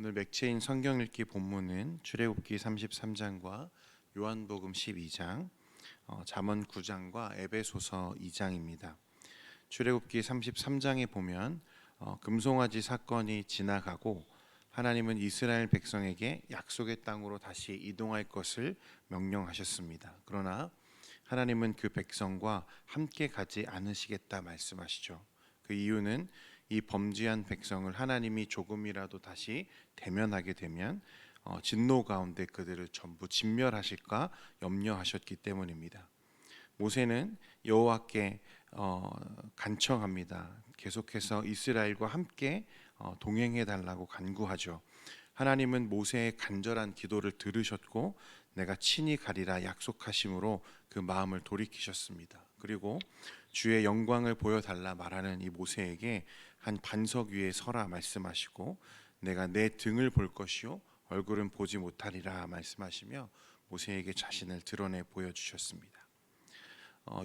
오늘 맥체인 성경 읽기 본문은 출애굽기 33장과 요한복음 12장, 잠언 9장과 에베소서 2장입니다. 출애굽기 33장에 보면 금송아지 사건이 지나가고 하나님은 이스라엘 백성에게 약속의 땅으로 다시 이동할 것을 명령하셨습니다. 그러나 하나님은 그 백성과 함께 가지 않으시겠다 말씀하시죠. 그 이유는 이 범죄한 백성을 하나님이 조금이라도 다시 대면하게 되면 진노 가운데 그들을 전부 진멸하실까 염려하셨기 때문입니다. 모세는 여호와께 간청합니다. 계속해서 이스라엘과 함께 동행해 달라고 간구하죠. 하나님은 모세의 간절한 기도를 들으셨고 내가 친히 가리라 약속하심으로 그 마음을 돌이키셨습니다. 그리고 주의 영광을 보여달라 말하는 이 모세에게 한 반석 위에 서라 말씀하시고 내가 내 등을 볼 것이요 얼굴은 보지 못하리라 말씀하시며 모세에게 자신을 드러내 보여주셨습니다.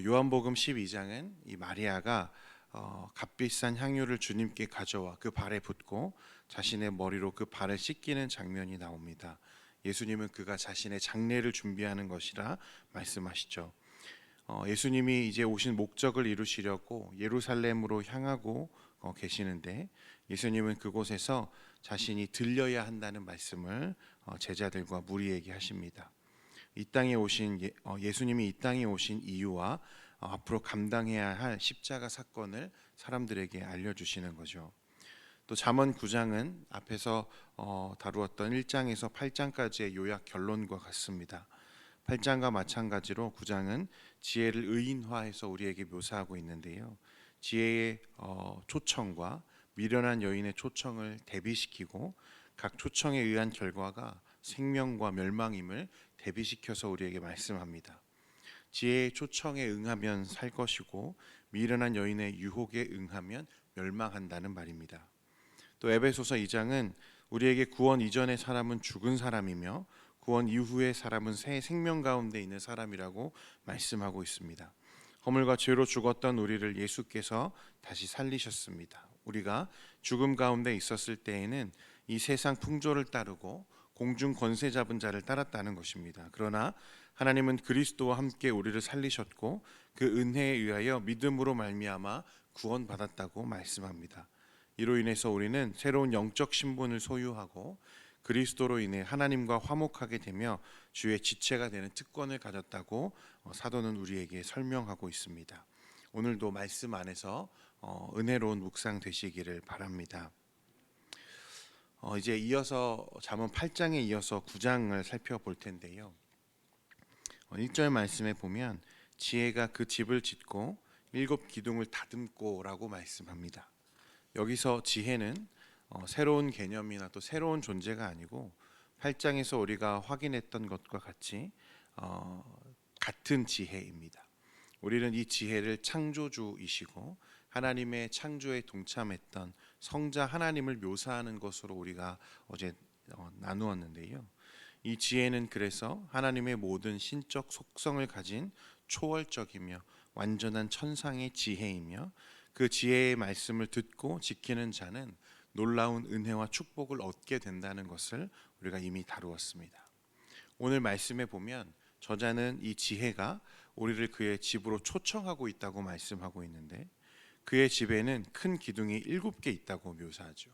요한복음 12장은 이 마리아가 값비싼 향유를 주님께 가져와 그 발에 붓고 자신의 머리로 그 발을 씻기는 장면이 나옵니다. 예수님은 그가 자신의 장례를 준비하는 것이라 말씀하시죠. 예수님이 이제 오신 목적을 이루시려고 예루살렘으로 향하고 계시는데 예수님은 그곳에서 자신이 들려야 한다는 말씀을 제자들과 무리에게 하십니다. 이 땅에 오신 예수님이 이 땅에 오신 이유와 앞으로 감당해야 할 십자가 사건을 사람들에게 알려주시는 거죠. 또 잠언 9장은 앞에서 다루었던 1장에서 8장까지의 요약 결론과 같습니다. 8장과 마찬가지로 9장은 지혜를 의인화해서 우리에게 묘사하고 있는데요. 지혜의 초청과 미련한 여인의 초청을 대비시키고 각 초청에 의한 결과가 생명과 멸망임을 대비시켜서 우리에게 말씀합니다. 지혜의 초청에 응하면 살 것이고 미련한 여인의 유혹에 응하면 멸망한다는 말입니다. 또 에베소서 2장은 우리에게 구원 이전의 사람은 죽은 사람이며 구원 이후의 사람은 새 생명 가운데 있는 사람이라고 말씀하고 있습니다. 허물과 죄로 죽었던 우리를 예수께서 다시 살리셨습니다. 우리가 죽음 가운데 있었을 때에는 이 세상 풍조를 따르고 공중 권세 잡은 자를 따랐다는 것입니다. 그러나 하나님은 그리스도와 함께 우리를 살리셨고 그 은혜에 의하여 믿음으로 말미암아 구원받았다고 말씀합니다. 이로 인해서 우리는 새로운 영적 신분을 소유하고 그리스도로 인해 하나님과 화목하게 되며 주의 지체가 되는 특권을 가졌다고 사도는 우리에게 설명하고 있습니다. 오늘도 말씀 안에서 은혜로운 묵상 되시기를 바랍니다. 이제 이어서 잠언 8장에 이어서 9장을 살펴볼 텐데요. 1절 말씀에 보면 지혜가 그 집을 짓고 7 기둥을 다듬고라고 말씀합니다. 여기서 지혜는 새로운 개념이나 또 새로운 존재가 아니고 8장에서 우리가 확인했던 것과 같이 같은 지혜입니다. 우리는 이 지혜를 창조주이시고 하나님의 창조에 동참했던 성자 하나님을 묘사하는 것으로 우리가 어제 나누었는데요. 이 지혜는 그래서 하나님의 모든 신적 속성을 가진 초월적이며 완전한 천상의 지혜이며 그 지혜의 말씀을 듣고 지키는 자는 놀라운 은혜와 축복을 얻게 된다는 것을 우리가 이미 다루었습니다. 오늘 말씀에 보면 저자는 이 지혜가 우리를 그의 집으로 초청하고 있다고 말씀하고 있는데 그의 집에는 큰 기둥이 7개 있다고 묘사하죠.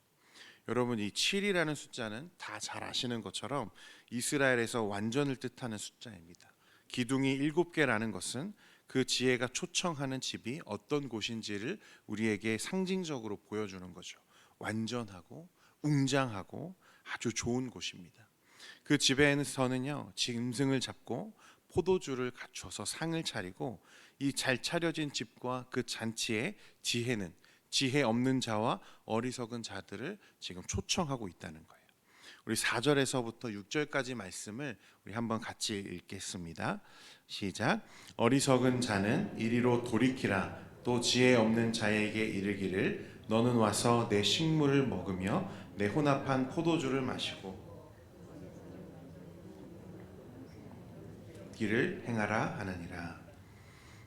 여러분, 이 7이라는 숫자는 다 잘 아시는 것처럼 이스라엘에서 완전을 뜻하는 숫자입니다. 기둥이 7개라는 것은 그 지혜가 초청하는 집이 어떤 곳인지를 우리에게 상징적으로 보여주는 거죠. 완전하고 웅장하고 아주 좋은 곳입니다. 그 집에서는요, 짐승을 잡고 포도주를 갖춰서 상을 차리고 이 잘 차려진 집과 그 잔치의 지혜는 지혜 없는 자와 어리석은 자들을 지금 초청하고 있다는 거예요. 우리 4절에서부터 6절까지 말씀을 우리 한번 같이 읽겠습니다. 시작. 어리석은 자는 이리로 돌이키라. 또 지혜 없는 자에게 이르기를 너는 와서 내 식물을 먹으며 내 혼합한 포도주를 마시고 길을 행하라 하느니라.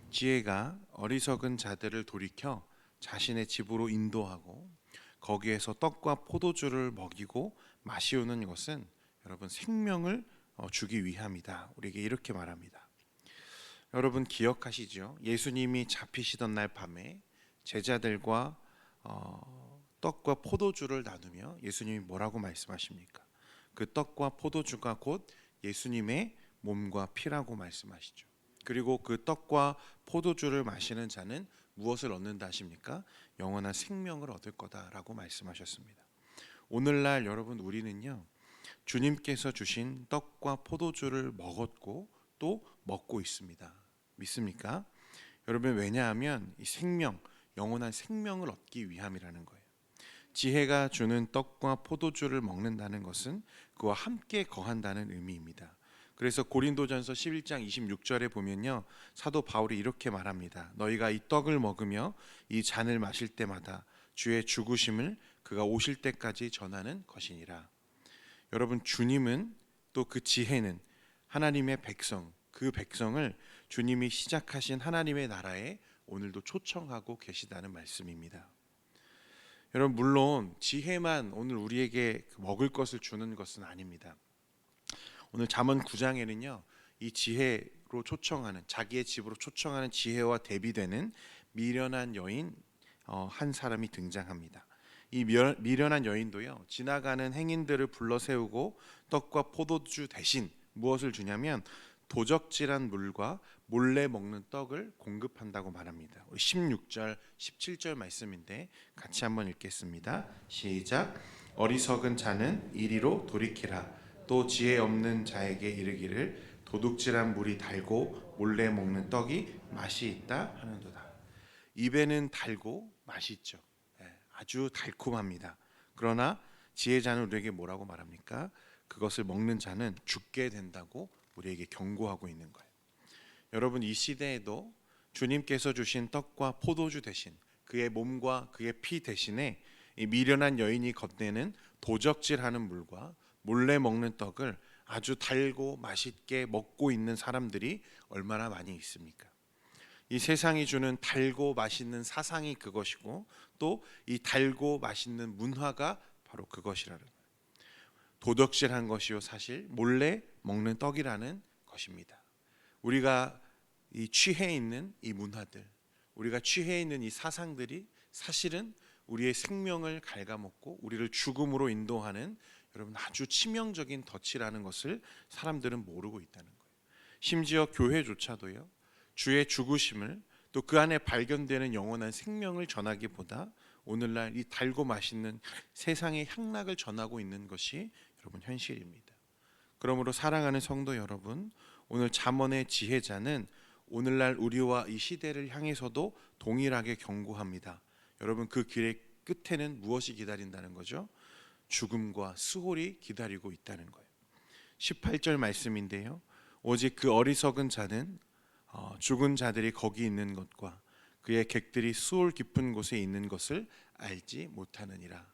지혜가 어리석은 자들을 돌이켜 자신의 집으로 인도하고 거기에서 떡과 포도주를 먹이고 마시우는 것은 여러분 생명을 주기 위함이다. 우리에게 이렇게 말합니다. 여러분 기억하시죠? 예수님이 잡히시던 날 밤에 제자들과 떡과 포도주를 나누며 예수님이 뭐라고 말씀하십니까? 그 떡과 포도주가 곧 예수님의 몸과 피라고 말씀하시죠. 그리고 그 떡과 포도주를 마시는 자는 무엇을 얻는다 하십니까? 영원한 생명을 얻을 거다라고 말씀하셨습니다. 오늘날 여러분 우리는요, 주님께서 주신 떡과 포도주를 먹었고 또 먹고 있습니다. 믿습니까? 여러분, 왜냐하면 이 생명, 영원한 생명을 얻기 위함이라는 거예요. 지혜가 주는 떡과 포도주를 먹는다는 것은 그와 함께 거한다는 의미입니다. 그래서 고린도전서 11장 26절에 보면요, 사도 바울이 이렇게 말합니다. 너희가 이 떡을 먹으며 이 잔을 마실 때마다 주의 죽으심을 그가 오실 때까지 전하는 것이니라. 여러분, 주님은 또 그 지혜는 하나님의 백성, 그 백성을 주님이 시작하신 하나님의 나라에 오늘도 초청하고 계시다는 말씀입니다. 여러분, 물론 지혜만 오늘 우리에게 먹을 것을 주는 것은 아닙니다. 오늘 잠언 9장에는요, 이 지혜로 초청하는, 자기의 집으로 초청하는 지혜와 대비되는 미련한 여인 한 사람이 등장합니다. 이 미련한 여인도요, 지나가는 행인들을 불러 세우고 떡과 포도주 대신 무엇을 주냐면 도적질한 물과 몰래 먹는 떡을 공급한다고 말합니다. 16절, 17절 말씀인데 같이 한번 읽겠습니다. 시작. 어리석은 자는 이리로 돌이키라. 또 지혜 없는 자에게 이르기를 도둑질한 물이 달고 몰래 먹는 떡이 맛이 있다 하는도다. 입에는 달고 맛이 있죠. 아주 달콤합니다. 그러나 지혜자는 우리에게 뭐라고 말합니까? 그것을 먹는 자는 죽게 된다고 우리에게 경고하고 있는 거예요. 여러분, 이 시대에도 주님께서 주신 떡과 포도주 대신 그의 몸과 그의 피 대신에 이 미련한 여인이 건네는 도적질하는 물과 몰래 먹는 떡을 아주 달고 맛있게 먹고 있는 사람들이 얼마나 많이 있습니까? 이 세상이 주는 달고 맛있는 사상이 그것이고 또 이 달고 맛있는 문화가 바로 그것이라는 거예요. 도덕질한 것이요 사실 몰래 먹는 떡이라는 것입니다. 우리가 이 취해 있는 이 문화들, 우리가 취해 있는 이 사상들이 사실은 우리의 생명을 갉아먹고 우리를 죽음으로 인도하는 여러분 아주 치명적인 덫이라는 것을 사람들은 모르고 있다는 거예요. 심지어 교회조차도요, 주의 죽으심을 또 그 안에 발견되는 영원한 생명을 전하기보다 오늘날 이 달고 맛있는 세상의 향락을 전하고 있는 것이 여러분 현실입니다. 그러므로 사랑하는 성도 여러분, 오늘 잠언의 지혜자는 오늘날 우리와 이 시대를 향해서도 동일하게 경고합니다. 여러분, 그 길의 끝에는 무엇이 기다린다는 거죠? 죽음과 수홀이 기다리고 있다는 거예요. 18절 말씀인데요, 오직 그 어리석은 자는 죽은 자들이 거기 있는 것과 그의 객들이 수올 깊은 곳에 있는 것을 알지 못하느니라.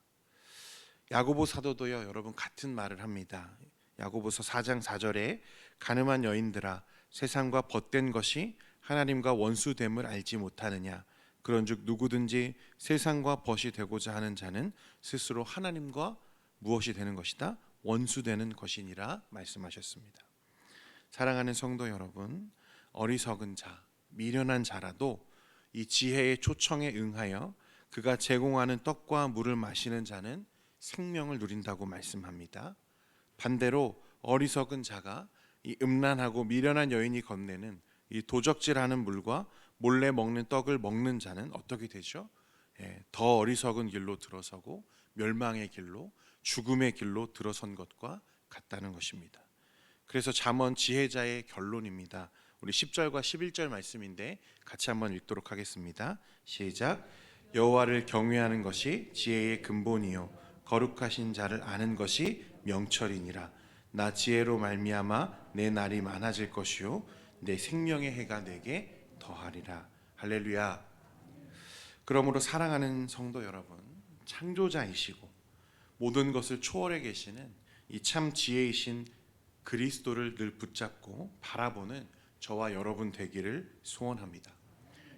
야고보 사도도요, 여러분 같은 말을 합니다. 야고보서 4장 4절에 가늠한 여인들아, 세상과 벗된 것이 하나님과 원수됨을 알지 못하느냐. 그런즉 누구든지 세상과 벗이 되고자 하는 자는 스스로 하나님과 무엇이 되는 것이다? 원수되는 것이니라 말씀하셨습니다. 사랑하는 성도 여러분, 어리석은 자, 미련한 자라도 이 지혜의 초청에 응하여 그가 제공하는 떡과 물을 마시는 자는 생명을 누린다고 말씀합니다. 반대로 어리석은 자가 이 음란하고 미련한 여인이 건네는 이 도적질하는 물과 몰래 먹는 떡을 먹는 자는 어떻게 되죠? 더 어리석은 길로 들어서고 멸망의 길로, 죽음의 길로 들어선 것과 같다는 것입니다. 그래서 잠언 지혜자의 결론입니다. 우리 10절과 11절 말씀인데 같이 한번 읽도록 하겠습니다. 시작. 여호와를 경외하는 것이 지혜의 근본이요 거룩하신 자를 아는 것이 명철이니라. 나 지혜로 말미암아 내 날이 많아질 것이요 내 생명의 해가 내게 더하리라. 할렐루야. 그러므로 사랑하는 성도 여러분, 창조자이시고 모든 것을 초월해 계시는 이 참 지혜이신 그리스도를 늘 붙잡고 바라보는 저와 여러분 되기를 소원합니다.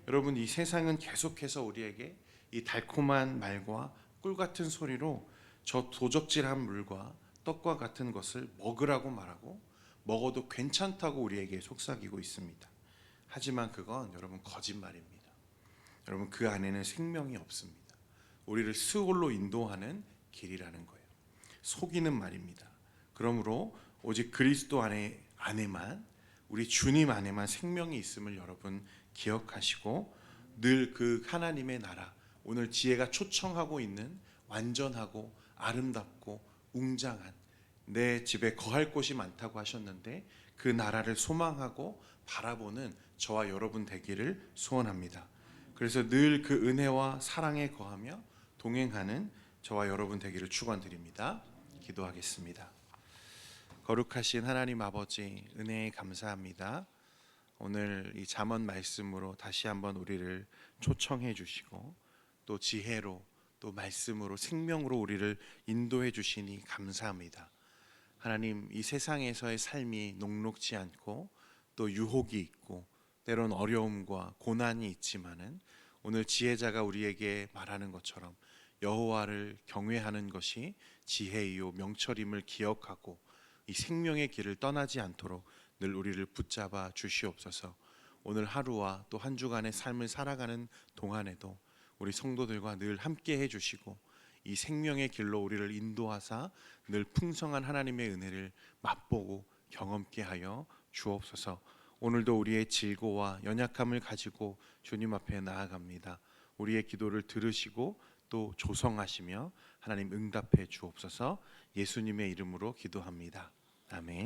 여러분, 이 세상은 계속해서 우리에게 이 달콤한 말과 꿀 같은 소리로 저 도적질한 물과 떡과 같은 것을 먹으라고 말하고 먹어도 괜찮다고 우리에게 속삭이고 있습니다. 하지만 그건 여러분 거짓말입니다. 여러분 그 안에는 생명이 없습니다. 우리를 스올로 인도하는 길이라는 거예요. 속이는 말입니다. 그러므로 오직 그리스도 안에만 우리 주님 안에만 생명이 있음을 여러분 기억하시고 늘 그 하나님의 나라 오늘 지혜가 초청하고 있는 완전하고 아름답고 웅장한 내 집에 거할 곳이 많다고 하셨는데 그 나라를 소망하고 바라보는 저와 여러분 되기를 소원합니다. 그래서 늘 그 은혜와 사랑에 거하며 동행하는 저와 여러분 되기를 축원드립니다. 기도하겠습니다. 거룩하신 하나님 아버지 은혜에 감사합니다. 오늘 이 잠언 말씀으로 다시 한번 우리를 초청해 주시고 또 지혜로 또 말씀으로 생명으로 우리를 인도해 주시니 감사합니다. 하나님 이 세상에서의 삶이 녹록지 않고 또 유혹이 있고 때론 어려움과 고난이 있지만은 오늘 지혜자가 우리에게 말하는 것처럼 여호와를 경외하는 것이 지혜이요 명철임을 기억하고 이 생명의 길을 떠나지 않도록 늘 우리를 붙잡아 주시옵소서. 오늘 하루와 또 한 주간의 삶을 살아가는 동안에도 우리 성도들과 늘 함께 해주시고 이 생명의 길로 우리를 인도하사 늘 풍성한 하나님의 은혜를 맛보고 경험케 하여 주옵소서. 오늘도 우리의 질고와 연약함을 가지고 주님 앞에 나아갑니다. 우리의 기도를 들으시고 또 조성하시며 하나님 응답해 주옵소서. 예수님의 이름으로 기도합니다. 아멘.